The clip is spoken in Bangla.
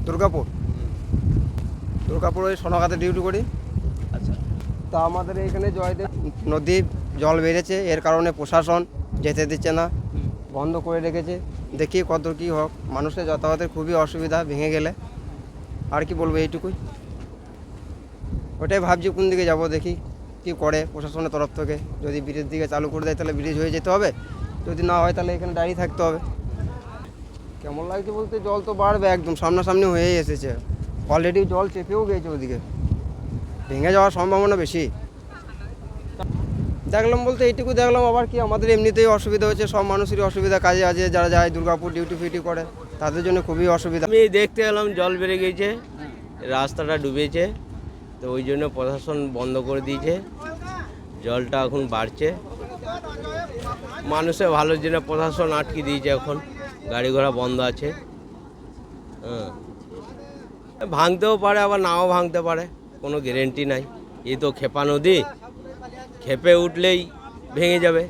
দুর্গাপুর। দুর্গাপুরে সোনাগাতে ডিউটি করি। আচ্ছা, তা আমাদের এখানে জয়দেব নদী জল বেড়েছে, এর কারণে প্রশাসন যেতে দিচ্ছে না, বন্ধ করে রেখেছে। দেখি কত কী হোক, মানুষের যাতায়াতের খুবই অসুবিধা ভেঙে গেলে। আর কি বলবো, এইটুকুই। ওটাই ভাবছি কোন দিকে যাব, দেখি কি করে প্রশাসনের তরফ থেকে। যদি ব্রিজের দিকে চালু করে দেয় তাহলে ব্রিজ হয়ে যেতে হবে, যদি না হয় তাহলে এখানে দাঁড়িয়ে থাকতে হবে। কেমন লাগছে বলতে, জল তো বাড়বে, একদম সামনাসামনি হয়েই এসেছে। অলরেডি জল চেপেও গিয়েছে ওদিকে, ভেঙে যাওয়ার সম্ভাবনা বেশি। দেখলাম বলতে এইটুকু দেখলাম, আবার কি আমাদের এমনিতেই অসুবিধা হচ্ছে, সব মানুষেরই অসুবিধা, কাজে আছে যারা যায় দুর্গাপুর ডিউটি ফিউটি করে তাদের জন্য খুবই অসুবিধা। আমি দেখতে এলাম জল বেড়ে গেছে, রাস্তাটা ডুবেছে, তো ওই জন্য প্রশাসন বন্ধ করে দিয়েছে। জলটা এখন বাড়ছে, মানুষের ভালোর জন্য প্রশাসন আটকে দিয়েছে, এখন গাড়ি ঘোড়া বন্ধ আছে। হ্যাঁ, ভাঙতেও পারে আবার নাও ভাঙতে পারে, কোনো গ্যারেন্টি নাই। এই তো খেপা নদী, খেপে উঠলেই ভেঙে যাবে।